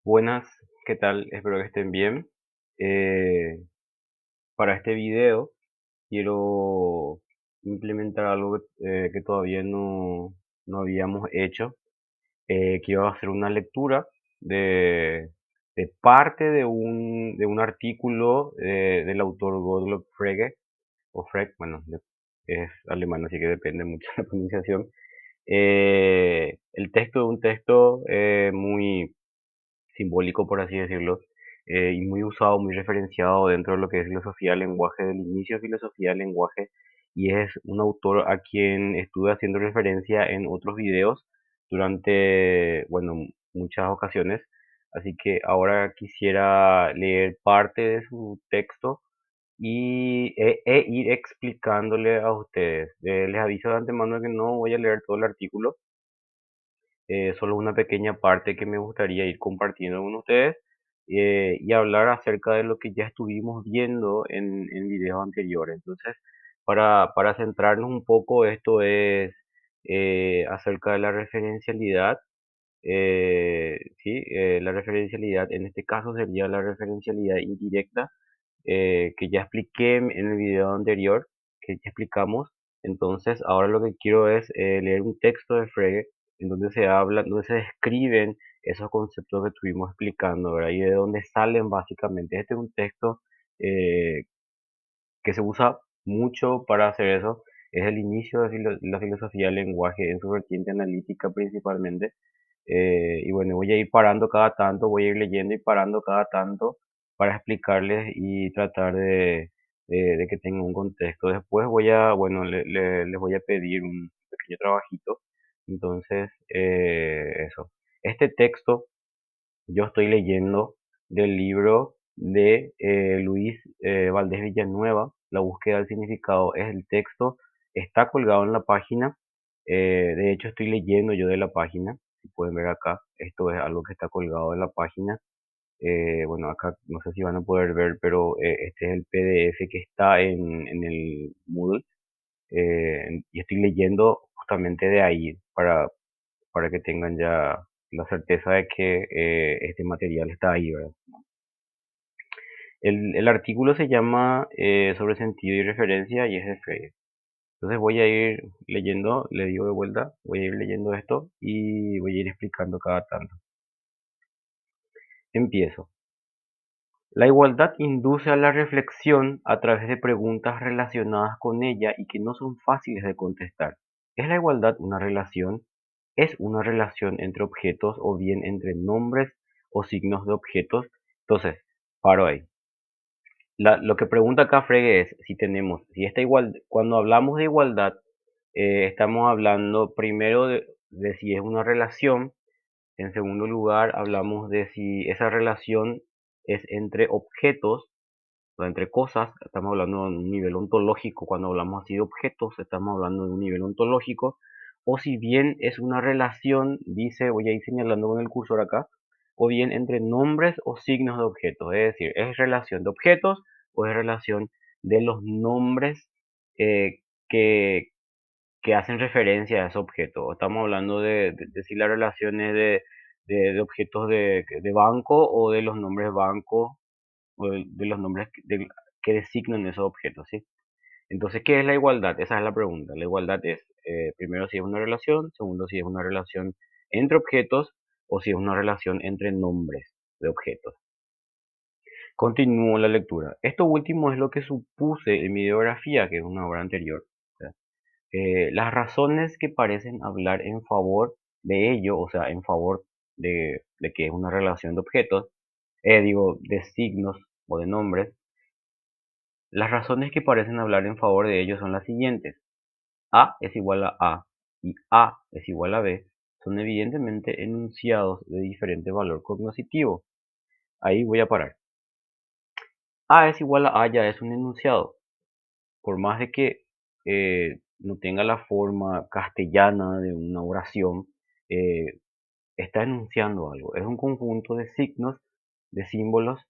Buenas, ¿qué tal? Espero que estén bien. Eh, para este video quiero implementar algo que todavía no habíamos hecho. Quiero hacer una lectura de, de parte de un artículo del autor Gottlob Frege, o Frege, bueno, es alemán, así que depende mucho de la pronunciación. El texto de un texto muy simbólico, por así decirlo, y muy usado, muy referenciado dentro de lo que es filosofía del lenguaje, del inicio de filosofía del lenguaje, y es un autor a quien estuve haciendo referencia en otros videos durante, bueno, muchas ocasiones, así que ahora quisiera leer parte de su texto e ir explicándole a ustedes. Les aviso de antemano que no voy a leer todo el artículo, solo una pequeña parte que me gustaría ir compartiendo con ustedes, y hablar acerca de lo que ya estuvimos viendo en videos anteriores. Entonces, para centrarnos un poco, esto es acerca de la referencialidad. Sí, la referencialidad en este caso sería la referencialidad indirecta, que ya expliqué en el video anterior, que ya explicamos. Entonces, ahora lo que quiero es leer un texto de Frege en donde se habla, donde se describen esos conceptos que estuvimos explicando, ¿verdad? Y de dónde salen básicamente. Este es un texto eh, que se usa mucho para hacer eso. Es el inicio de la filosofía del lenguaje en su vertiente analítica principalmente. Y bueno, voy a ir parando cada tanto, voy a ir leyendo y parando cada tanto para explicarles y tratar de que tengan un contexto. Después bueno, les voy a pedir un pequeño trabajito. Entonces, eso. Este texto yo estoy leyendo del libro de Luis Valdés Villanueva, La búsqueda del significado. Es el texto, está colgado en la página. De hecho, estoy leyendo yo de la página. Si pueden ver acá, esto es algo que está colgado en la página. Bueno, acá no sé si van a poder ver, pero este es el PDF que está en el Moodle. Y estoy leyendo justamente de ahí para que tengan ya la certeza de que este material está ahí, ¿verdad? El artículo se llama sobre sentido y referencia y es de Frege. Entonces voy a ir leyendo, le digo de vuelta, voy a ir leyendo esto y voy a ir explicando cada tanto. Empiezo. La igualdad induce a la reflexión a través de preguntas relacionadas con ella y que no son fáciles de contestar. ¿Es la igualdad una relación? ¿Es una relación entre objetos o bien entre nombres o signos de objetos? Entonces, paro ahí. Lo que pregunta acá Frege es si esta igual, cuando hablamos de igualdad, estamos hablando primero de si es una relación. En segundo lugar, hablamos de si esa relación es entre objetos o entre cosas. Estamos hablando de un nivel ontológico. Cuando hablamos así de objetos, estamos hablando de un nivel ontológico. O si bien es una relación, dice, voy a ir señalando con el cursor acá, o bien entre nombres o signos de objetos. Es decir, ¿es relación de objetos o es relación de los nombres eh, que, que hacen referencia a ese objeto? Estamos hablando de si la relación es de objetos de banco o de los nombres banco o de los nombres que designan esos objetos, ¿sí? Entonces, ¿qué es la igualdad? Esa es la pregunta. La igualdad es, primero, si es una relación, segundo, si es una relación entre objetos o si es una relación entre nombres de objetos. Continúo la lectura. Esto último es lo que supuse en mi ideografía, que es una obra anterior. O sea, las razones que parecen hablar en favor de ello, o sea, en favor de que es una relación de objetos, digo, de signos o de nombres. Las razones que parecen hablar en favor de ello son las siguientes. A es igual a y A es igual a B son evidentemente enunciados de diferente valor cognoscitivo. Ahí voy a parar. A es igual a ya es un enunciado. Por más de que no tenga la forma castellana de una oración, eh, está enunciando algo. Es un conjunto de signos, de símbolos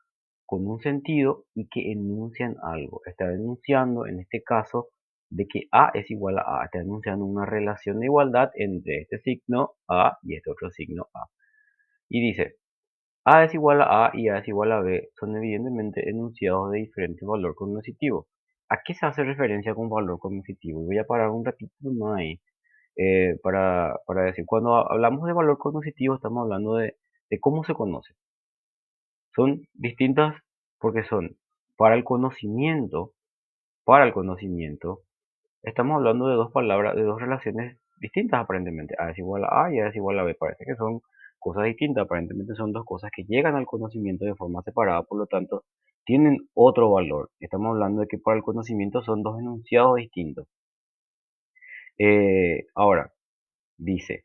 con un sentido y que enuncian algo. Está enunciando, en este caso, de que A es igual a A. Está enunciando una relación de igualdad entre este signo A y este otro signo A. Y dice, A es igual a y A es igual a B son evidentemente enunciados de diferente valor cognitivo. ¿A qué se hace referencia con valor cognitivo? Y voy a parar un ratito más ahí para decir, cuando hablamos de valor cognitivo estamos hablando de cómo se conoce. Son distintas porque son para el conocimiento, para el conocimiento, estamos hablando de dos palabras, de dos relaciones distintas aparentemente. A es igual a y A es igual a B. Parece que son cosas distintas. Aparentemente son dos cosas que llegan al conocimiento de forma separada, por lo tanto, tienen otro valor. Estamos hablando de que para el conocimiento son dos enunciados distintos. Ahora, dice,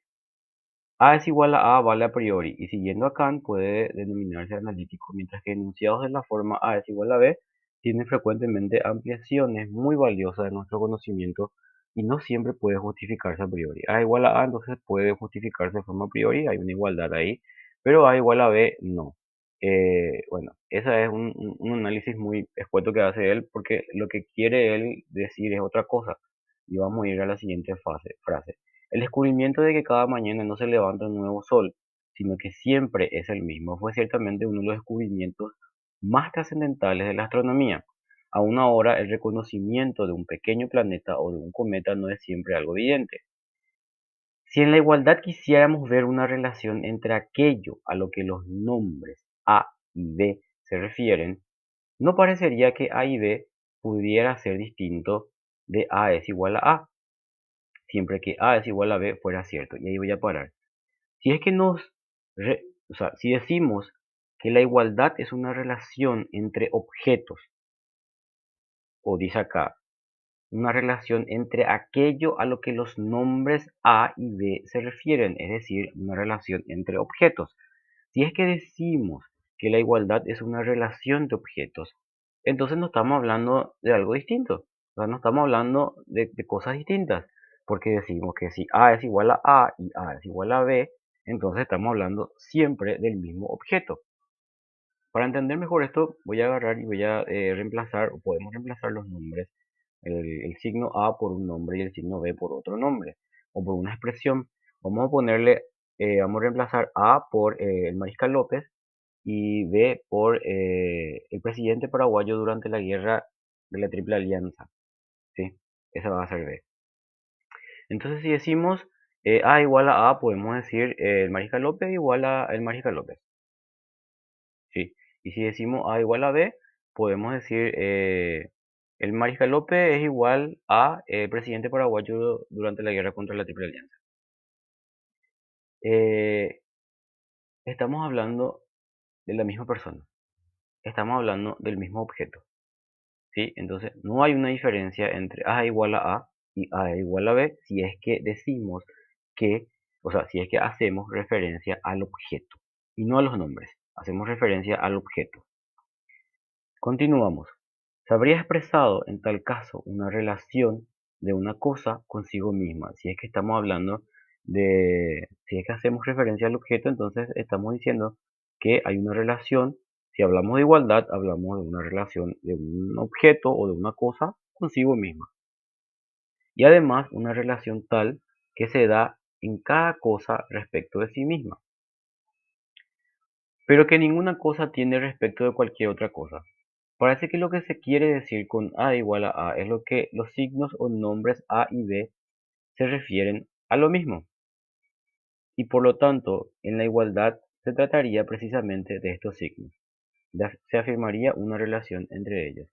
A es igual a vale a priori y siguiendo a Kant puede denominarse analítico, mientras que enunciados de la forma A es igual a B tienen frecuentemente ampliaciones muy valiosas de nuestro conocimiento y no siempre puede justificarse a priori. A igual a A entonces puede justificarse de forma a priori, hay una igualdad ahí, pero A igual a B no. Bueno, ese es un análisis muy escueto que hace él porque lo que quiere él decir es otra cosa. Y vamos a ir a la siguiente frase. El descubrimiento de que cada mañana no se levanta un nuevo sol, sino que siempre es el mismo, fue ciertamente uno de los descubrimientos más trascendentales de la astronomía. Aún ahora, el reconocimiento de un pequeño planeta o de un cometa no es siempre algo evidente. Si en la igualdad quisiéramos ver una relación entre aquello a lo que los nombres A y B se refieren, no parecería que A y B pudiera ser distinto de A es igual a A, siempre que A es igual a B fuera cierto. Y ahí voy a parar. Si es que o sea, si decimos que la igualdad es una relación entre objetos, o dice acá, una relación entre aquello a lo que los nombres A y B se refieren, es decir, una relación entre objetos. Si es que decimos que la igualdad es una relación de objetos, entonces no estamos hablando de algo distinto. O sea, no estamos hablando de cosas distintas. Porque decimos que si A es igual a y A es igual a B, entonces estamos hablando siempre del mismo objeto. Para entender mejor esto, voy a agarrar y voy a reemplazar, o podemos reemplazar los nombres, el signo A por un nombre y el signo B por otro nombre, o por una expresión. Vamos a ponerle, vamos a reemplazar A por el Mariscal López y B por el presidente paraguayo durante la guerra de la Triple Alianza. ¿Sí? Esa va a ser B. Entonces, si decimos A igual a A, podemos decir el Mariscal López igual a el Mariscal López. ¿Sí? Y si decimos A igual a B, podemos decir el Mariscal López es igual a el presidente paraguayo durante la guerra contra la Triple Alianza. Eh, estamos hablando de la misma persona. Estamos hablando del mismo objeto. ¿Sí? Entonces, no hay una diferencia entre A igual a y A igual a B si es que decimos que, o sea, si es que hacemos referencia al objeto y no a los nombres. Hacemos referencia al objeto. Continuamos. Se habría expresado en tal caso una relación de una cosa consigo misma. Si es que estamos hablando si es que hacemos referencia al objeto, entonces estamos diciendo que hay una relación. Si hablamos de igualdad, hablamos de una relación de un objeto o de una cosa consigo misma. Y además una relación tal que se da en cada cosa respecto de sí misma, pero que ninguna cosa tiene respecto de cualquier otra cosa. Parece que lo que se quiere decir con A igual a A es lo que los signos o nombres A y B se refieren a lo mismo. Y por lo tanto, en la igualdad se trataría precisamente de estos signos. Se afirmaría una relación entre ellos.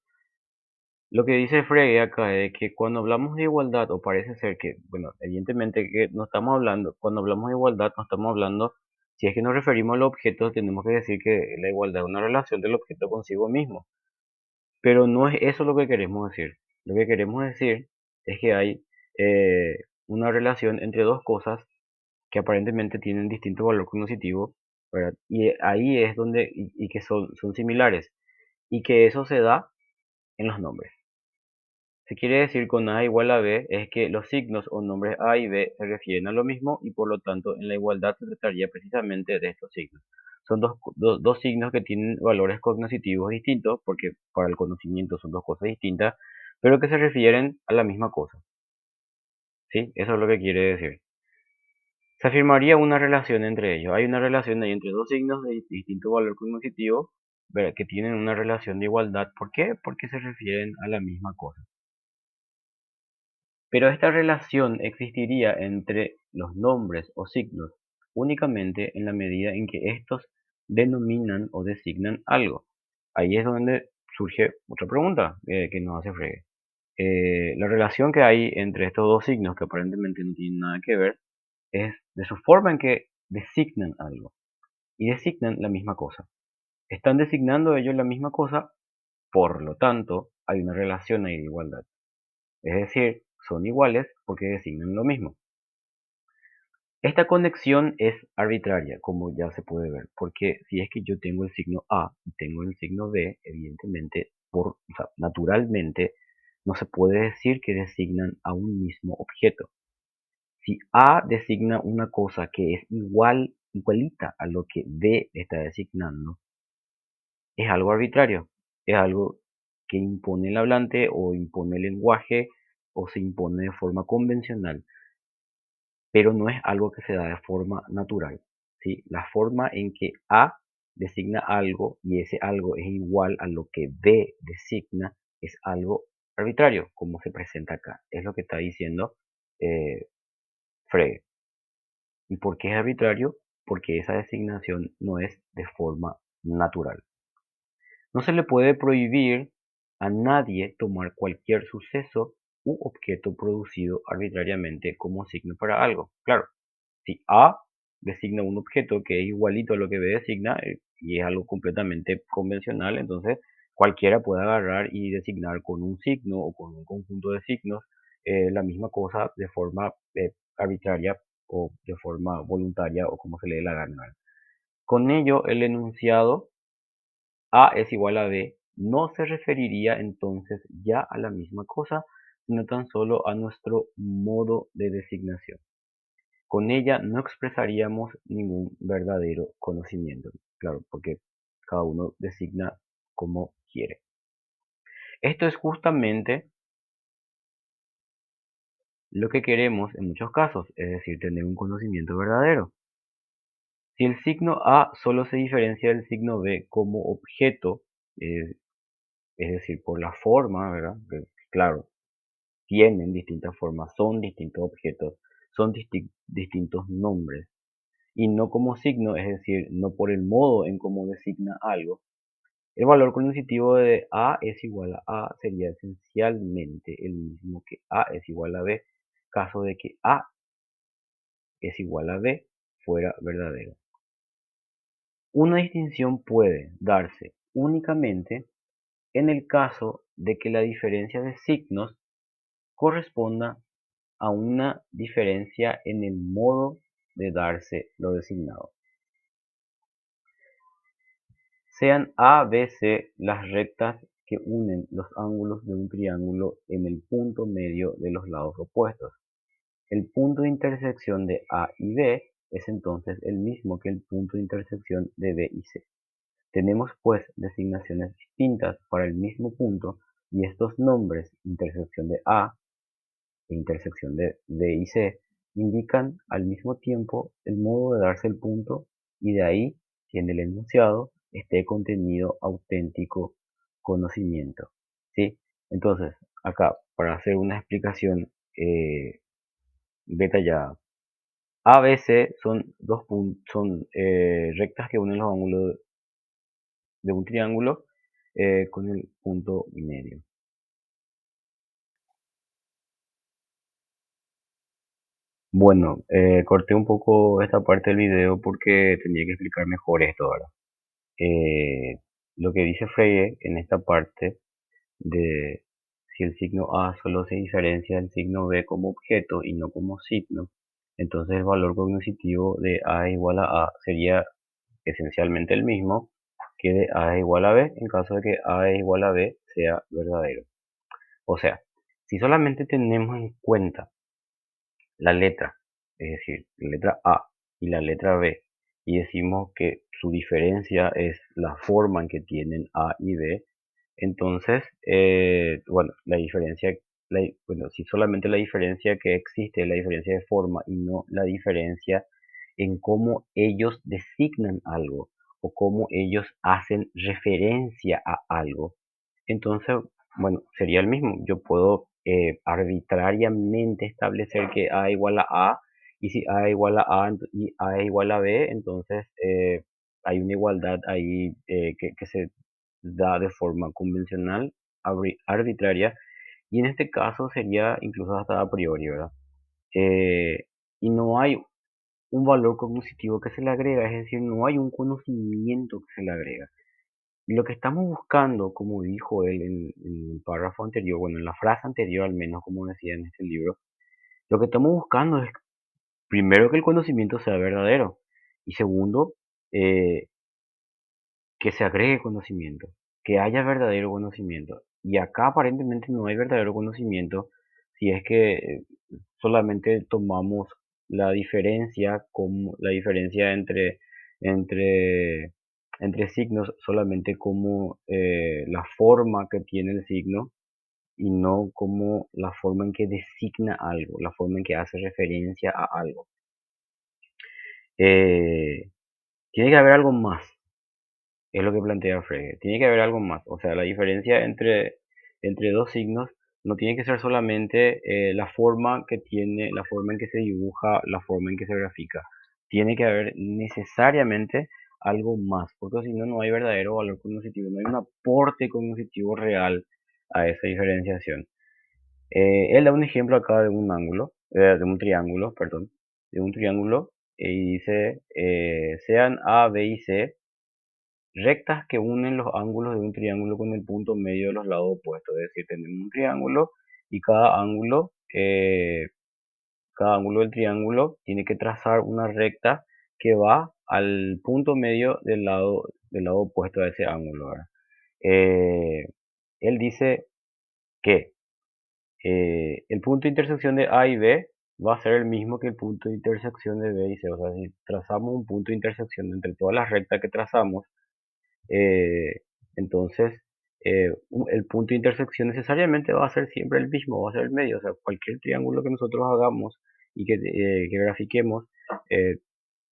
Lo que dice Frege acá es que cuando hablamos de igualdad, o parece ser que, bueno, evidentemente que no estamos hablando, cuando hablamos de igualdad no estamos hablando, si es que nos referimos a los objetos, tenemos que decir que la igualdad es una relación del objeto consigo mismo. Pero no es eso lo que queremos decir. Lo que queremos decir es que hay una relación entre dos cosas que aparentemente tienen distinto valor cognitivo, ¿verdad? Y ahí es donde, y que son similares, y que eso se da en los nombres. Se quiere decir con A igual a B es que los signos o nombres A y B se refieren a lo mismo y por lo tanto en la igualdad se trataría precisamente de estos signos. Son dos signos que tienen valores cognitivos distintos porque para el conocimiento son dos cosas distintas, pero que se refieren a la misma cosa. ¿Sí? Eso es lo que quiere decir. Se afirmaría una relación entre ellos. Hay una relación ahí entre dos signos de distinto valor cognitivo, ¿verdad?, que tienen una relación de igualdad. ¿Por qué? Porque se refieren a la misma cosa. Pero esta relación existiría entre los nombres o signos únicamente en la medida en que estos denominan o designan algo. Ahí es donde surge otra pregunta que nos hace Frege. La relación que hay entre estos dos signos, que aparentemente no tienen nada que ver, es de su forma en que designan algo y designan la misma cosa. Están designando ellos la misma cosa, por lo tanto, hay una relación ahí de igualdad. Es decir, son iguales porque designan lo mismo. Esta conexión es arbitraria, como ya se puede ver, porque si es que yo tengo el signo A y tengo el signo B, evidentemente, o sea, naturalmente, no se puede decir que designan a un mismo objeto. Si A designa una cosa que es igualita a lo que B está designando, es algo arbitrario, es algo que impone el hablante o impone el lenguaje o se impone de forma convencional, pero no es algo que se da de forma natural, ¿sí? La forma en que A designa algo y ese algo es igual a lo que B designa es algo arbitrario, como se presenta acá. Es lo que está diciendo eh, Frege. ¿Y por qué es arbitrario? Porque esa designación no es de forma natural. No se le puede prohibir a nadie tomar cualquier suceso u objeto producido arbitrariamente como signo para algo. Claro, si A designa un objeto que es igualito a lo que B designa y es algo completamente convencional, entonces cualquiera puede agarrar y designar con un signo o con un conjunto de signos la misma cosa de forma arbitraria o de forma voluntaria o como se le dé la gana. Con ello, el enunciado A es igual a B no se referiría entonces ya a la misma cosa, sino tan solo a nuestro modo de designación. Con ella no expresaríamos ningún verdadero conocimiento, claro, porque cada uno designa como quiere. Esto es justamente lo que queremos en muchos casos, es decir, tener un conocimiento verdadero. Si el signo A solo se diferencia del signo B como objeto, eh, es decir, por la forma, ¿verdad? Que, claro, tienen distintas formas, son distintos objetos, son distintos nombres, y no como signo, es decir, no por el modo en cómo designa algo. El valor cognitivo de A es igual a sería esencialmente el mismo que A es igual a B, caso de que A es igual a B fuera verdadero. Una distinción puede darse únicamente en el caso de que la diferencia de signos corresponda a una diferencia en el modo de darse lo designado. Sean A, B, C las rectas que unen los ángulos de un triángulo en el punto medio de los lados opuestos. El punto de intersección de A y B es entonces el mismo que el punto de intersección de B y C. Tenemos pues designaciones distintas para el mismo punto y estos nombres, intersección de A e intersección de B y C, indican al mismo tiempo el modo de darse el punto y de ahí que en el enunciado esté contenido auténtico conocimiento, ¿sí? Entonces, acá, para hacer una explicación detallada, A, B, C son son rectas que unen los ángulos de un triángulo con el punto medio. Bueno, corté un poco esta parte del video porque tenía que explicar mejor esto ahora. Lo que dice Frege en esta parte de si el signo A solo se diferencia del signo B como objeto y no como signo, entonces el valor cognitivo de A igual a A sería esencialmente el mismo que de A es igual a B en caso de que A es igual a B sea verdadero. O sea, si solamente tenemos en cuenta la letra, es decir, la letra A y la letra B, y decimos que su diferencia es la forma en que tienen A y B, entonces, bueno, la diferencia bueno, si solamente la diferencia que existe es la diferencia de forma y no la diferencia en cómo ellos designan algo o cómo ellos hacen referencia a algo, entonces, bueno, sería el mismo. Yo puedo arbitrariamente establecer que A igual a A, y si A igual a A y A igual a B, entonces hay una igualdad ahí que se da de forma convencional, arbitraria, y en este caso sería incluso hasta a priori, ¿verdad? Eh, y no hay un valor cognitivo que se le agrega, es decir, no hay un conocimiento que se le agrega. Y lo que estamos buscando, como dijo él en el párrafo anterior, bueno, en la frase anterior al menos, como decía en este libro, lo que estamos buscando es primero que el conocimiento sea verdadero y segundo, eh, que se agregue conocimiento, que haya verdadero conocimiento. Y acá aparentemente no hay verdadero conocimiento si es que solamente tomamos la diferencia como la diferencia entre, entre signos solamente como la forma que tiene el signo y no como la forma en que designa algo, la forma en que hace referencia a algo. Eh, tiene que haber algo más, es lo que plantea Frege. Tiene que haber algo más. O sea, la diferencia entre dos signos no tiene que ser solamente la forma que tiene, la forma en que se dibuja, la forma en que se grafica. Tiene que haber necesariamente algo más, porque si no, no hay verdadero valor cognitivo, no hay un aporte cognitivo real a esa diferenciación. Él da un ejemplo acá de un ángulo, de un triángulo, perdón, de un triángulo, y dice, sean A, B y C rectas que unen los ángulos de un triángulo con el punto medio de los lados opuestos. Es decir, tenemos un triángulo y cada ángulo del triángulo tiene que trazar una recta que va al punto medio del lado opuesto a ese ángulo, ¿verdad? Eh, él dice que el punto de intersección de A y B va a ser el mismo que el punto de intersección de B y C. O sea, si trazamos un punto de intersección entre todas las rectas que trazamos, eh, entonces el punto de intersección necesariamente va a ser siempre el mismo, va a ser el medio. O sea, cualquier triángulo que nosotros hagamos y que grafiquemos, eh,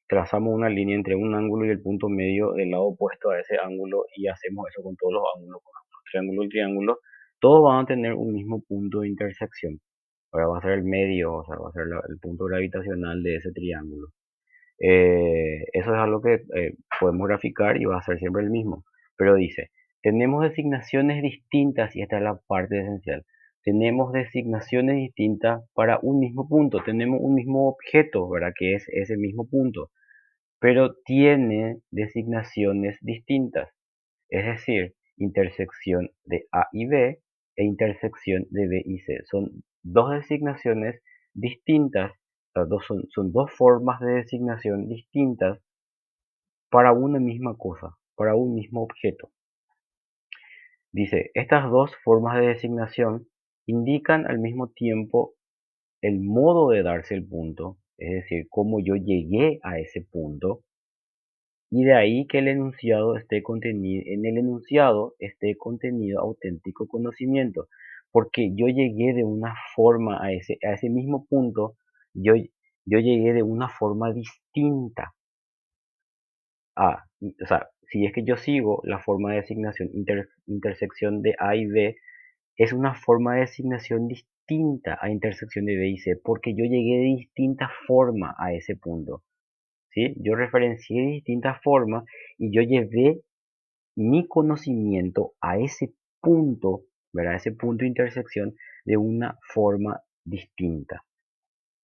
trazamos una línea entre un ángulo y el punto medio del lado opuesto a ese ángulo y hacemos eso con todos los ángulos, con los triángulos y triángulos, todos van a tener un mismo punto de intersección. Ahora va a ser el medio, o sea, va a ser el punto gravitacional de ese triángulo. Eso es algo que podemos graficar y va a ser siempre el mismo. Pero dice, tenemos designaciones distintas y esta es la parte esencial. Tenemos designaciones distintas para un mismo punto. Tenemos un mismo objeto, ¿verdad? Que es ese mismo punto. Pero tiene designaciones distintas. Es decir, intersección de A y B e intersección de B y C. Son dos designaciones distintas, son dos formas de designación distintas para una misma cosa, para un mismo objeto. Dice, estas dos formas de designación indican al mismo tiempo el modo de darse el punto, es decir, cómo yo llegué a ese punto, y de ahí que el enunciado esté contenido, en el enunciado esté contenido auténtico conocimiento, porque yo llegué de una forma a ese mismo punto, yo llegué de una forma distinta o sea, si es que yo sigo la forma de designación intersección de A y B, es una forma de designación distinta a intersección de B y C, porque yo llegué de distinta forma a ese punto. ¿Sí? Yo referencié de distintas formas y yo llevé mi conocimiento a ese punto, ¿verdad? Ese punto de intersección de una forma distinta,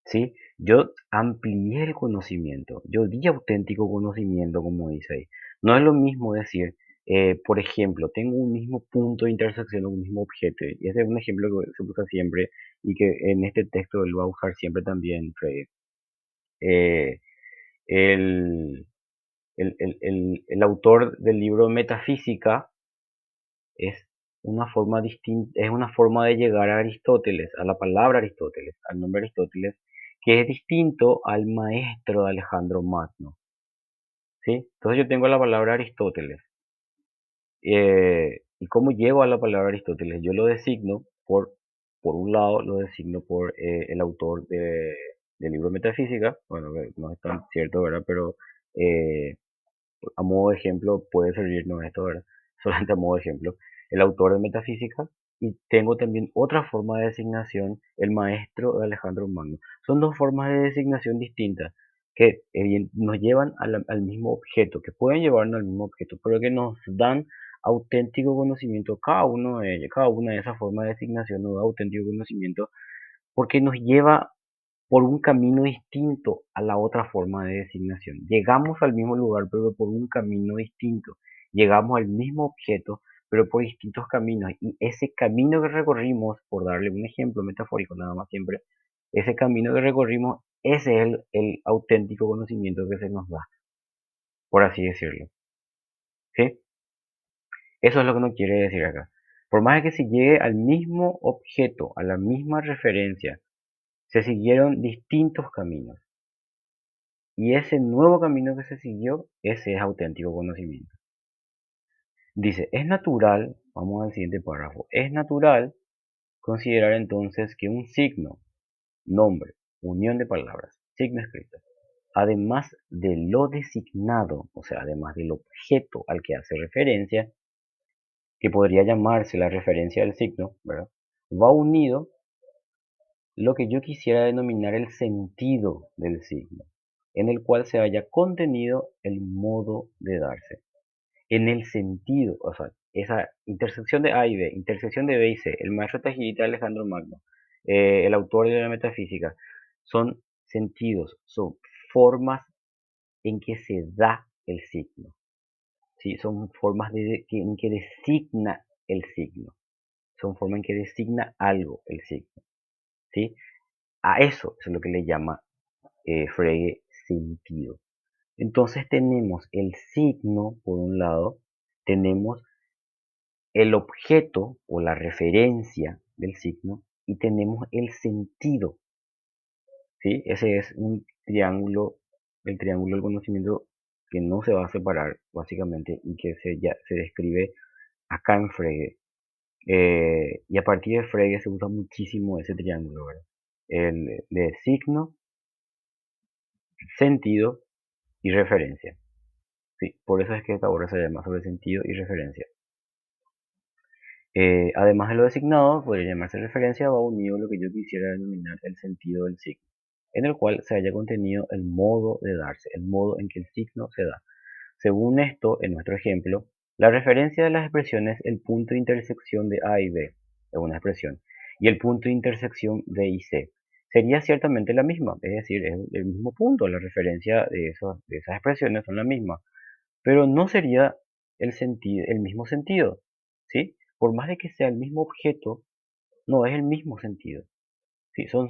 ¿sí? Yo amplié el conocimiento, yo di auténtico conocimiento, como dice ahí. No es lo mismo decir, por ejemplo, tengo un mismo punto de intersección, un mismo objeto, y ese es un ejemplo que se usa siempre y que en este texto él va a usar siempre también, Freire. Eh, el, el autor del libro Metafísica es una forma distinta, es una forma de llegar a Aristóteles, a la palabra Aristóteles, al nombre Aristóteles, que es distinto al maestro de Alejandro Magno, ¿sí? Entonces yo tengo la palabra Aristóteles. ¿Y cómo llego a la palabra Aristóteles? Yo lo designo por por un lado lo designo por el autor del libro Metafísica, bueno, que no es tan cierto, ¿verdad? Pero eh, a modo de ejemplo puede servirnos esto, ¿verdad? Solamente a modo de ejemplo. El autor de Metafísica, y tengo también otra forma de designación, el maestro de Alejandro Magno. Son dos formas de designación distintas que nos llevan al mismo objeto, que pueden llevarnos al mismo objeto, pero que nos dan auténtico conocimiento. Cada uno de ellos, cada una de esas formas de designación nos da auténtico conocimiento porque nos lleva por un camino distinto a la otra forma de designación. Llegamos al mismo lugar, pero por un camino distinto. Llegamos al mismo objeto, pero por distintos caminos. Y ese camino que recorrimos, por darle un ejemplo metafórico nada más siempre, ese camino que recorrimos, ese es el auténtico conocimiento que se nos da, por así decirlo. ¿Sí? Eso es lo que nos quiere decir acá. Por más que se llegue al mismo objeto, a la misma referencia, se siguieron distintos caminos. Y ese nuevo camino que se siguió, ese es auténtico conocimiento. Dice, es natural, vamos al siguiente párrafo, es natural considerar entonces que un signo, nombre, unión de palabras, signo escrito, además de lo designado, o sea, además del objeto al que hace referencia, que podría llamarse la referencia del signo, ¿verdad? Va unido lo que yo quisiera denominar el sentido del signo, en el cual se haya contenido el modo de darse. En el sentido, o sea, esa intersección de A y B, intersección de B y C, el maestro tajirita Alejandro Magno, el autor de la metafísica, son sentidos, son formas en que se da el signo, ¿sí? Son formas en que designa el signo, son formas en que designa algo el signo, ¿sí? A eso es lo que le llama Frege sentido. Entonces tenemos el signo, por un lado, tenemos el objeto o la referencia del signo y tenemos el sentido, ¿sí? Ese es un triángulo, el triángulo del conocimiento que no se va a separar básicamente y que se describe acá en Frege. Y a partir de Frege se usa muchísimo ese triángulo, ¿verdad? El de signo, sentido y referencia. Sí, por eso es que esta obra se llama sobre sentido y referencia. Además de lo designado, podría llamarse referencia va unido lo que yo quisiera denominar el sentido del signo, en el cual se haya contenido el modo de darse, el modo en que el signo se da. Según esto, en nuestro ejemplo, la referencia de las expresiones el punto de intersección de A y B, es una expresión, y el punto de intersección B y C, sería ciertamente la misma, es decir, es el mismo punto, la referencia de esas expresiones son la misma, pero no sería el mismo sentido, ¿sí? Por más de que sea el mismo objeto, no es el mismo sentido, ¿sí? Son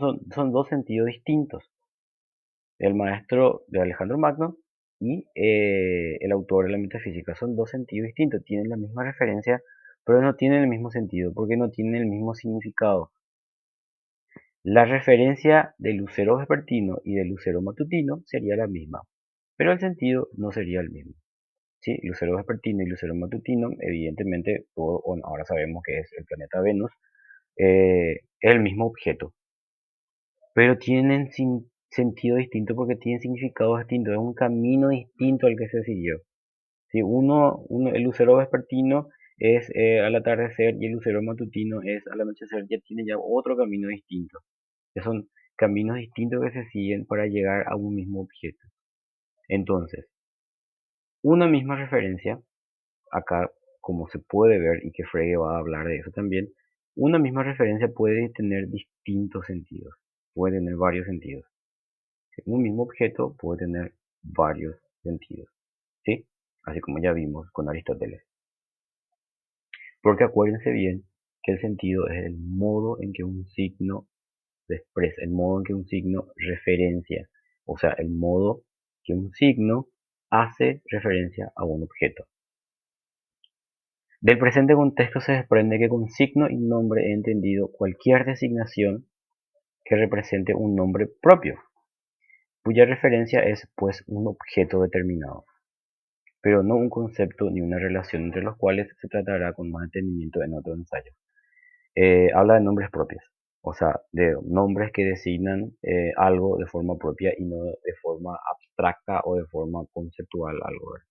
dos sentidos distintos. El maestro de Alejandro Magno y el autor de la metafísica son dos sentidos distintos, tienen la misma referencia, pero no tienen el mismo sentido, porque no tienen el mismo significado. La referencia del lucero vespertino y del lucero matutino sería la misma, pero el sentido no sería el mismo. Sí, lucero vespertino y lucero matutino, evidentemente, bueno, ahora sabemos que es el planeta Venus, es el mismo objeto, pero tienen sentido distinto porque tienen significado distinto, es un camino distinto al que se siguió. Si el lucero vespertino es al atardecer y el lucero matutino es al anochecer, ya tiene ya otro camino distinto. Que son caminos distintos que se siguen para llegar a un mismo objeto. Entonces, una misma referencia acá, como se puede ver, y que Frege va a hablar de eso también, una misma referencia puede tener distintos sentidos, puede tener varios sentidos. Un mismo objeto puede tener varios sentidos, ¿sí? Así como ya vimos con Aristóteles. Porque acuérdense bien que el sentido es el modo en que un signo se expresa, el modo en que un signo referencia, o sea, el modo que un signo hace referencia a un objeto. Del presente contexto se desprende que con signo y nombre he entendido cualquier designación que represente un nombre propio, cuya referencia es pues un objeto determinado, pero no un concepto ni una relación entre los cuales se tratará con más detenimiento en otro ensayo. Habla de nombres propios. O sea, de nombres que designan algo de forma propia y no de forma abstracta o de forma conceptual algo, ¿verdad?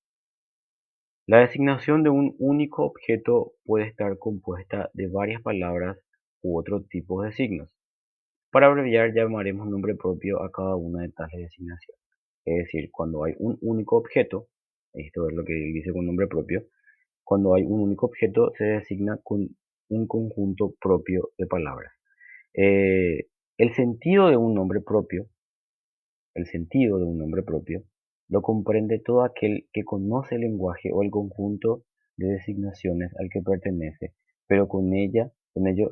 La designación de un único objeto puede estar compuesta de varias palabras u otro tipo de signos. Para abreviar, llamaremos nombre propio a cada una de tales designaciones. Es decir, cuando hay un único objeto, esto es lo que dice con nombre propio, cuando hay un único objeto se designa con un conjunto propio de palabras. Eh, el sentido de un nombre propio, el sentido de un nombre propio, lo comprende todo aquel que conoce el lenguaje o el conjunto de designaciones al que pertenece, pero con ello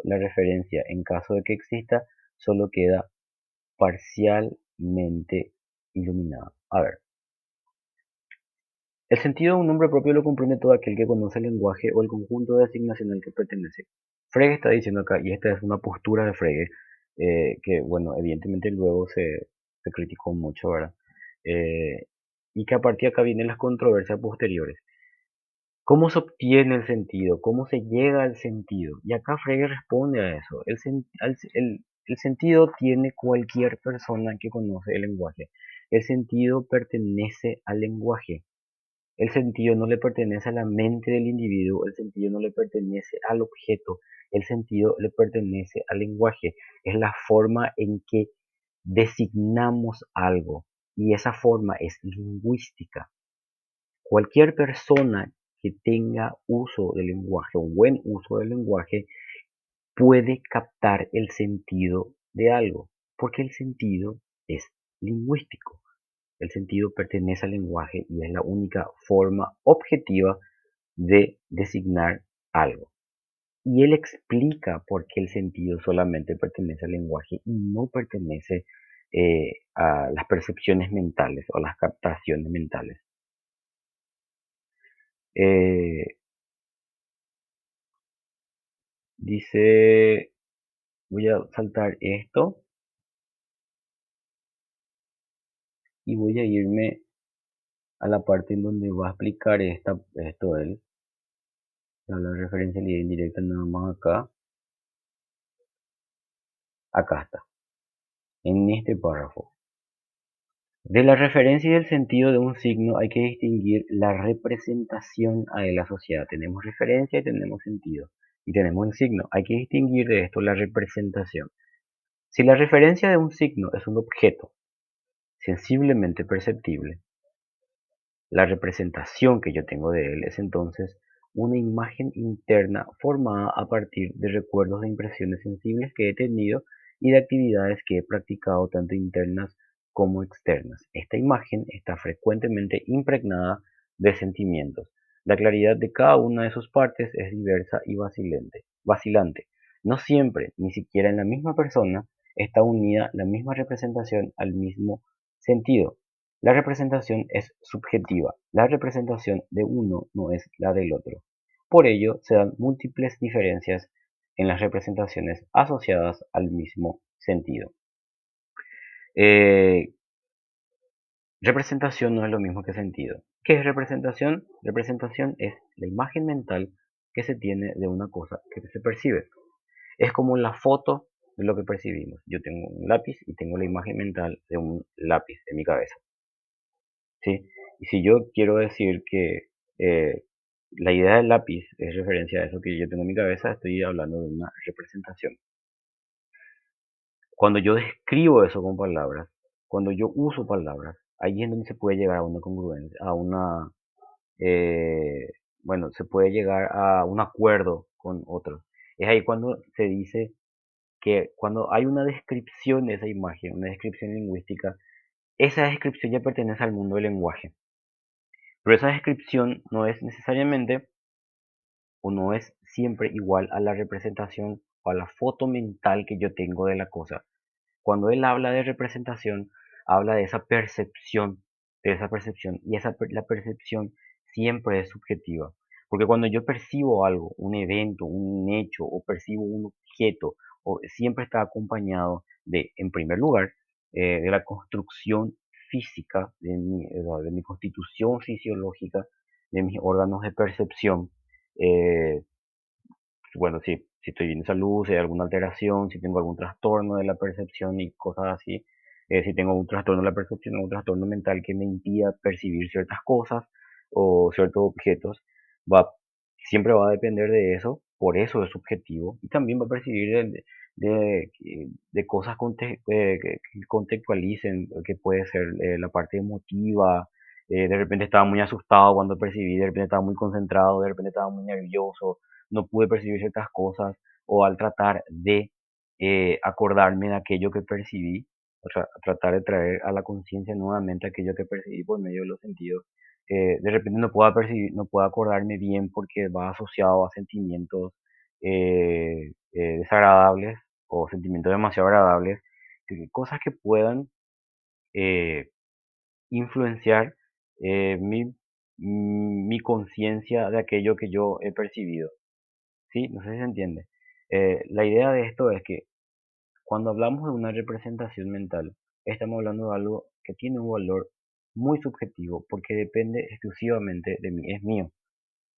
la referencia, en caso de que exista, solo queda parcialmente iluminada. A ver, el sentido de un nombre propio lo comprende todo aquel que conoce el lenguaje o el conjunto de designación al que pertenece. Frege está diciendo acá, y esta es una postura de Frege, que bueno, evidentemente luego se criticó mucho, ¿verdad? Eh, y que a partir de acá vienen las controversias posteriores. ¿Cómo se obtiene el sentido? ¿Cómo se llega al sentido? Y acá Frege responde a eso. El sentido tiene cualquier persona que conoce el lenguaje. El sentido pertenece al lenguaje. El sentido no le pertenece a la mente del individuo, el sentido no le pertenece al objeto, el sentido le pertenece al lenguaje. Es la forma en que designamos algo y esa forma es lingüística. Cualquier persona que tenga uso del lenguaje, un buen uso del lenguaje, puede captar el sentido de algo, porque el sentido es lingüístico. El sentido pertenece al lenguaje y es la única forma objetiva de designar algo. Y él explica por qué el sentido solamente pertenece al lenguaje y no pertenece a las percepciones mentales o las captaciones mentales. Eh, dice, voy a saltar esto y voy a irme a la parte en donde va a explicar esto él. La referencia a la idea indirecta nada más acá. Acá está, en este párrafo. De la referencia y del sentido de un signo hay que distinguir la representación a él asociada. Tenemos referencia y tenemos sentido. Y tenemos el signo. Hay que distinguir de esto la representación. Si la referencia de un signo es un objeto sensiblemente perceptible, la representación que yo tengo de él es entonces una imagen interna formada a partir de recuerdos de impresiones sensibles que he tenido y de actividades que he practicado tanto internas como externas. Esta imagen está frecuentemente impregnada de sentimientos. La claridad de cada una de sus partes es diversa y vacilante. No siempre, ni siquiera en la misma persona, está unida la misma representación al mismo sentido. La representación es subjetiva. La representación de uno no es la del otro. Por ello, se dan múltiples diferencias en las representaciones asociadas al mismo sentido. Eh, representación no es lo mismo que sentido. ¿Qué es representación? Representación es la imagen mental que se tiene de una cosa que se percibe. Es como la foto de lo que percibimos. Yo tengo un lápiz y tengo la imagen mental de un lápiz en mi cabeza. ¿Sí? Y si yo quiero decir que la idea del lápiz es referencia a eso que yo tengo en mi cabeza, estoy hablando de una representación. Cuando yo describo eso con palabras, cuando yo uso palabras, ahí es donde se puede llegar a una congruencia, eh, bueno, se puede llegar a un acuerdo con otros. Es ahí cuando se dice que cuando hay una descripción de esa imagen, una descripción lingüística, esa descripción ya pertenece al mundo del lenguaje. Pero esa descripción no es necesariamente o no es siempre igual a la representación o a la foto mental que yo tengo de la cosa. Cuando él habla de representación, habla de esa percepción, y la percepción siempre es subjetiva. Porque cuando yo percibo algo, un evento, un hecho, o percibo un objeto, siempre está acompañado de, en primer lugar, de la construcción física, de mi constitución fisiológica, de mis órganos de percepción, eh, bueno, si estoy bien de salud, si hay alguna alteración, si tengo algún trastorno de la percepción y cosas así, si tengo un trastorno de la percepción o un trastorno mental que me impida percibir ciertas cosas o ciertos objetos, va, siempre va a depender de eso, por eso es subjetivo, y también va a percibir de cosas que contextualicen, que puede ser la parte emotiva, de repente estaba muy asustado cuando percibí, de repente estaba muy concentrado, de repente estaba muy nervioso, no pude percibir ciertas cosas o al tratar de acordarme de aquello que percibí, o sea, tratar de traer a la conciencia nuevamente aquello que percibí por medio de los sentidos. De repente no puedo percibir, no puedo acordarme bien porque va asociado a sentimientos desagradables o sentimientos demasiado agradables, cosas que puedan eh, influenciar mi conciencia de aquello que yo he percibido. Sí, no sé si se entiende. La idea de esto es que cuando hablamos de una representación mental, estamos hablando de algo que tiene un valor muy subjetivo porque depende exclusivamente de mí, es mío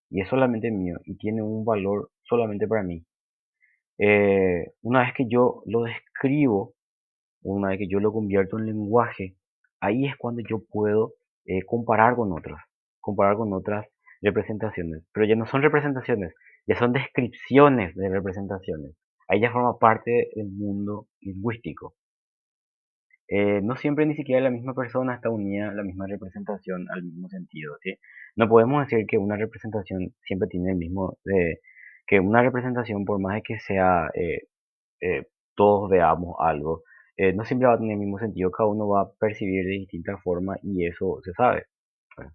y es solamente mío y tiene un valor solamente para mí. Una vez que yo lo describo, una vez que yo lo convierto en lenguaje, ahí es cuando yo puedo comparar con otras representaciones. Pero ya no son representaciones, ya son descripciones de representaciones. Ahí ya forma parte del mundo lingüístico. No siempre ni siquiera la misma persona está unida a la misma representación al mismo sentido, ¿sí? No podemos decir que una representación siempre tiene el mismo, que una representación por más de que sea todos veamos algo, no siempre va a tener el mismo sentido, cada uno va a percibir de distinta forma y eso se sabe. Bueno,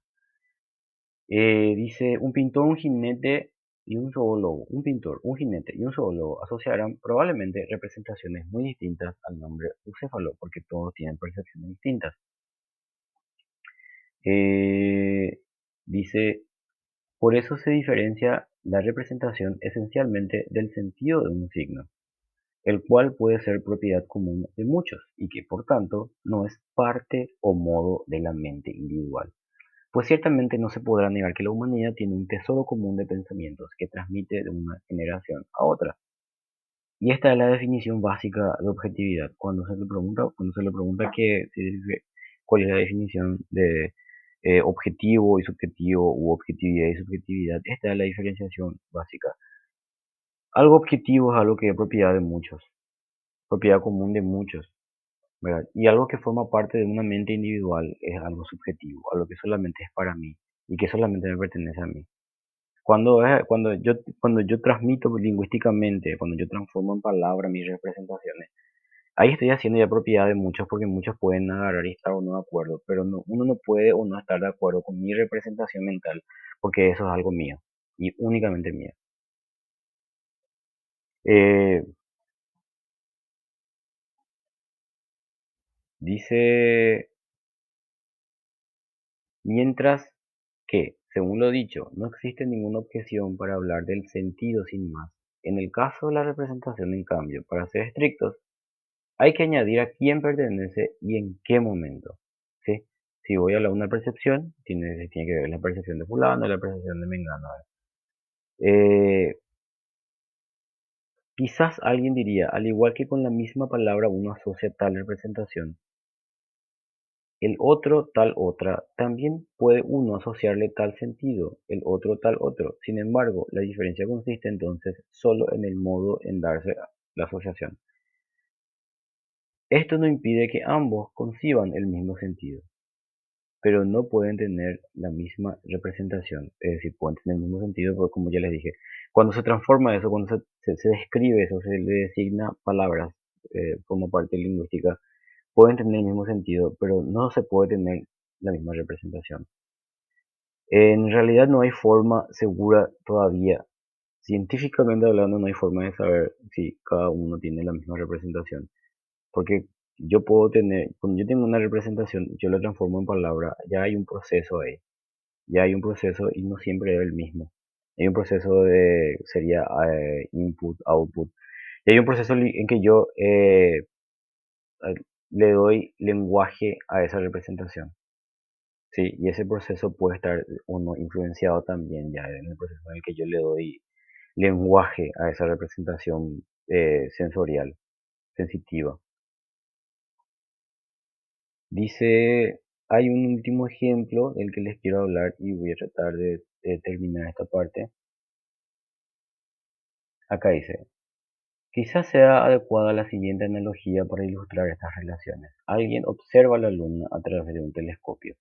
dice, un pintor, un jinete y un zoólogo, un pintor, un jinete y un zoólogo asociarán probablemente representaciones muy distintas al nombre bucéfalo, porque todos tienen percepciones distintas. Eh, dice, por eso se diferencia la representación esencialmente del sentido de un signo, el cual puede ser propiedad común de muchos y que por tanto no es parte o modo de la mente individual. Pues ciertamente no se podrá negar que la humanidad tiene un tesoro común de pensamientos que transmite de una generación a otra. Y esta es la definición básica de objetividad. Cuando se le pregunta cuál es la definición de objetivo y subjetivo u objetividad y subjetividad, esta es la diferenciación básica. Algo objetivo es algo que es propiedad de muchos, propiedad común de muchos, ¿verdad? Y algo que forma parte de una mente individual es algo subjetivo, algo que solamente es para mí y que solamente me pertenece a mí. Cuando yo transmito lingüísticamente, cuando yo transformo en palabra mis representaciones, ahí estoy haciendo ya propiedad de muchos porque muchos pueden agarrar y estar o no de acuerdo, pero uno no puede o no estar de acuerdo con mi representación mental porque eso es algo mío y únicamente mío. Eh, dice Mientras que, según lo dicho, no existe ninguna objeción para hablar del sentido sin más. En el caso de la representación, en cambio, para ser estrictos, hay que añadir a quién pertenece y en qué momento. ¿Sí? Si voy a hablar de una percepción, tiene que ver la percepción de fulano, la percepción de mengano. Eh, Quizás alguien diría, al igual que con la misma palabra uno asocia tal representación, el otro tal otra, también puede uno asociarle tal sentido, el otro tal otro. Sin embargo, la diferencia consiste entonces solo en el modo en darse la asociación. Esto no impide que ambos conciban el mismo sentido, pero no pueden tener la misma representación. Es decir, pueden tener el mismo sentido, porque como ya les dije, cuando se transforma eso, cuando se describe eso, se le designa palabras como parte lingüística, pueden tener el mismo sentido, pero no se puede tener la misma representación. En realidad no hay forma segura todavía, científicamente hablando, no hay forma de saber si cada uno tiene la misma representación. Porque yo puedo tener, cuando yo tengo una representación, yo la transformo en palabra, ya hay un proceso ahí, ya hay un proceso y no siempre es el mismo. Hay un proceso sería input, output. Y hay un proceso en que yo le doy lenguaje a esa representación. Sí, y ese proceso puede estar o no influenciado también ya en el proceso en el que yo le doy. lenguaje a esa representación sensorial, sensitiva. Dice, hay un último ejemplo del que les quiero hablar y voy a tratar de terminar esta parte. Acá dice, quizás sea adecuada la siguiente analogía para ilustrar estas relaciones. Alguien observa la luna a través de un telescopio.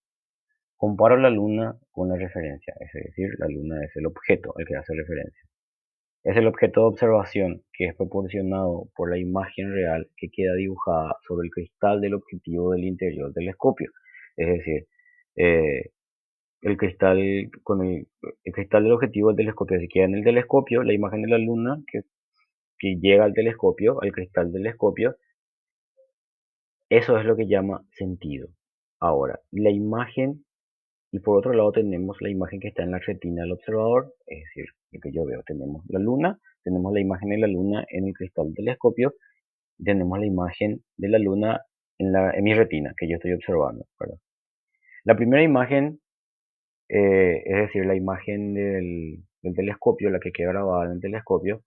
Comparo la luna con la referencia, es decir, la luna es el objeto al que hace referencia. Es el objeto de observación que es proporcionado por la imagen real que queda dibujada sobre el cristal del objetivo del interior del telescopio. Es decir, eh, el cristal el cristal del objetivo del telescopio se queda en el telescopio, la imagen de la luna que llega al telescopio, al cristal del telescopio, eso es lo que llama sentido. Ahora, la imagen, y por otro lado tenemos la imagen que está en la retina del observador, es decir, lo que yo veo, tenemos la luna, tenemos la imagen de la luna en el cristal del telescopio, y tenemos la imagen de la luna en mi retina, que yo estoy observando, ¿verdad? La primera imagen, es decir, la imagen del telescopio, la que queda grabada en el telescopio,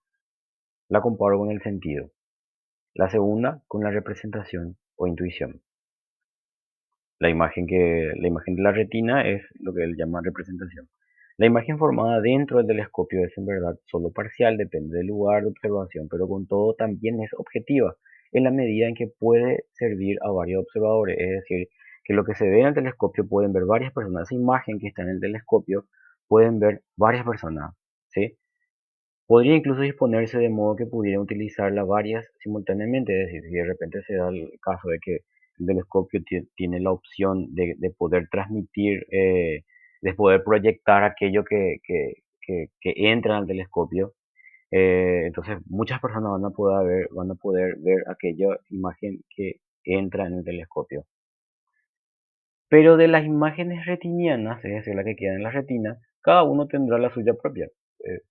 la comparo con el sentido. La segunda, con la representación o intuición. La imagen de la retina es lo que él llama representación. La imagen formada dentro del telescopio es en verdad solo parcial, depende del lugar de observación, pero con todo también es objetiva, en la medida en que puede servir a varios observadores. Es decir, que lo que se ve en el telescopio pueden ver varias personas. Esa imagen que está en el telescopio pueden ver varias personas, ¿sí? Podría incluso disponerse de modo que pudieran utilizarla varias simultáneamente, es decir, si de repente se da el caso de que el telescopio tiene la opción de poder transmitir, de poder proyectar aquello que entra al telescopio, entonces muchas personas van a poder ver aquella imagen que entra en el telescopio. Pero de las imágenes retinianas, es decir, la que queda en la retina, cada uno tendrá la suya propia. Eh,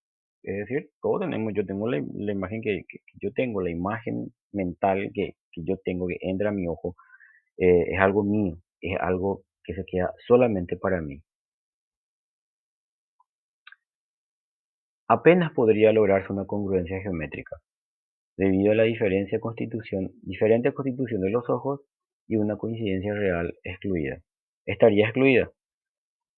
es decir, todos tenemos, yo tengo la imagen que yo tengo, la imagen mental que yo tengo que entra a mi ojo, es algo mío, es algo que se queda solamente para mí. Apenas podría lograrse una congruencia geométrica, debido a la diferente constitución de los ojos y una coincidencia real excluida. Estaría excluida.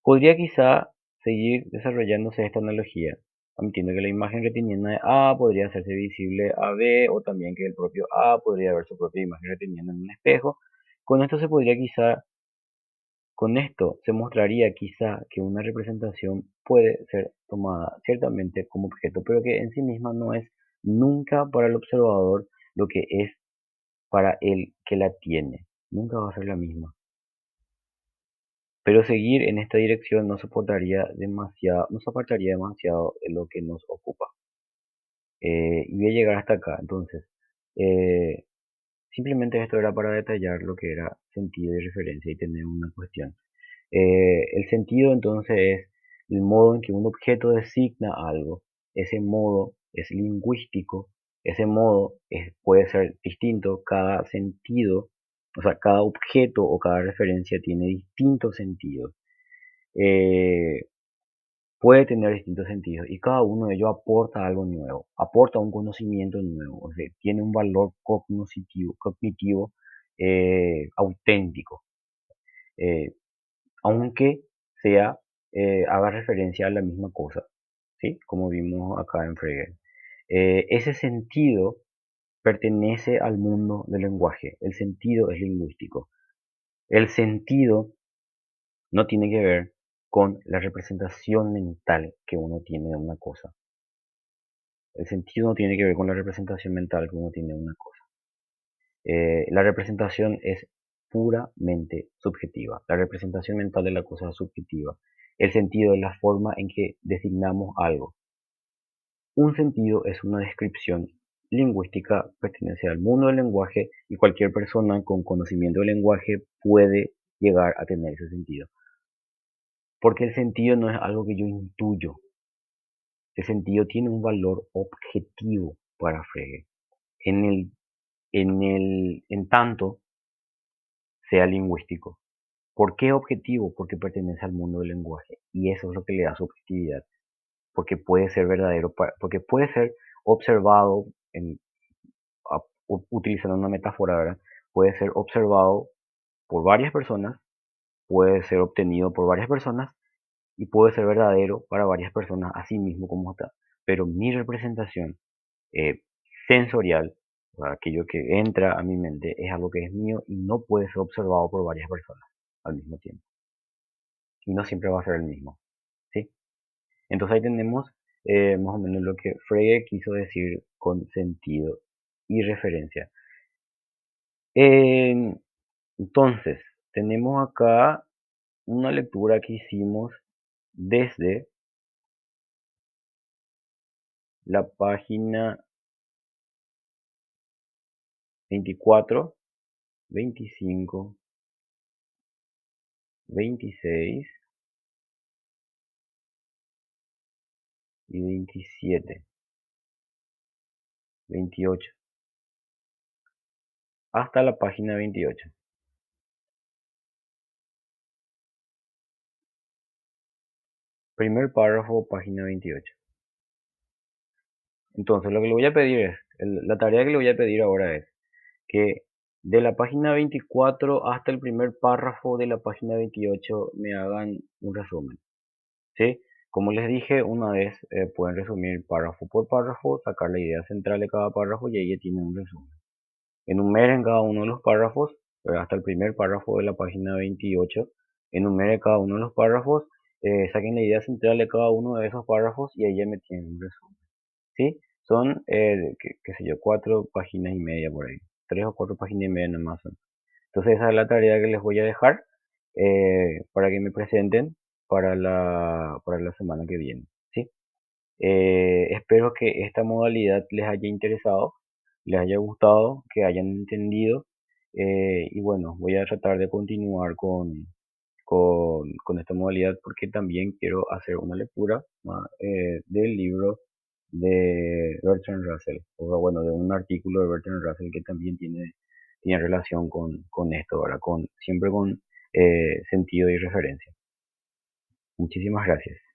Podría quizá seguir desarrollándose esta analogía, admitiendo que la imagen retiniana de A podría hacerse visible a B, o también que el propio A podría ver su propia imagen retiniana en un espejo. Con esto se podría quizá, con esto se mostraría quizá que una representación puede ser tomada ciertamente como objeto, pero que en sí misma no es nunca para el observador lo que es para el que la tiene. Nunca va a ser la misma. Pero seguir en esta dirección nos apartaría demasiado de lo que nos ocupa. Y voy a llegar hasta acá. Entonces, eh, simplemente esto era para detallar lo que era sentido y referencia y tener una cuestión. El sentido entonces es el modo en que un objeto designa algo. Ese modo es lingüístico. Ese modo puede ser distinto. Cada sentido, o sea, cada objeto o cada referencia tiene distintos sentidos. eh, Puede tener distintos sentidos y cada uno de ellos aporta algo nuevo, aporta un conocimiento nuevo, o sea, tiene un valor cognitivo auténtico, eh, aunque haga referencia a la misma cosa, ¿sí? Como vimos acá en Frege. Ese sentido pertenece al mundo del lenguaje, el sentido es lingüístico. El sentido no tiene que ver con la representación mental que uno tiene de una cosa. El sentido no tiene que ver con la representación mental que uno tiene de una cosa. La representación es puramente subjetiva. La representación mental de la cosa es subjetiva. El sentido es la forma en que designamos algo. Un sentido es una descripción lingüística, pertenece al mundo del lenguaje y cualquier persona con conocimiento del lenguaje puede llegar a tener ese sentido. Porque el sentido no es algo que yo intuyo. El sentido tiene un valor objetivo para Frege. En el, en tanto sea lingüístico. ¿Por qué objetivo? Porque pertenece al mundo del lenguaje. Y eso es lo que le da su objetividad. porque puede ser verdadero, porque puede ser observado, utilizando una metáfora, ¿verdad? Puede ser observado por varias personas, puede ser obtenido por varias personas y puede ser verdadero para varias personas, así mismo como está. Pero mi representación eh, sensorial, o sea, aquello que entra a mi mente, es algo que es mío y no puede ser observado por varias personas al mismo tiempo. Y no siempre va a ser el mismo, ¿sí? Entonces ahí tenemos más o menos lo que Frege quiso decir con sentido y referencia. Entonces, tenemos acá una lectura que hicimos desde la página 24, 25, 26 y 27, 28, hasta la página 28. Primer párrafo, página 28. Entonces, lo que le voy a pedir es, la tarea que le voy a pedir ahora es que de la página 24 hasta el primer párrafo de la página 28 me hagan un resumen, ¿sí? Como les dije, una vez pueden resumir párrafo por párrafo, sacar la idea central de cada párrafo y ahí ya tienen un resumen. Enumeren cada uno de los párrafos, hasta el primer párrafo de la página 28. Enumeren cada uno de los párrafos, saquen la idea central de cada uno de esos párrafos y ahí ya me tienen un resumen. ¿Sí? Son, qué sé yo, 4 páginas y media por ahí. 3 o 4 páginas y media nomás son. Entonces esa es la tarea que les voy a dejar para que me presenten para la semana que viene. ¿Sí? Espero que esta modalidad les haya interesado, les haya gustado, que hayan entendido. Y bueno, voy a tratar de continuar con esta modalidad porque también quiero hacer una lectura del libro de Bertrand Russell, o bueno, de un artículo de Bertrand Russell que también tiene relación con esto, ahora siempre con sentido y referencia. Muchísimas gracias.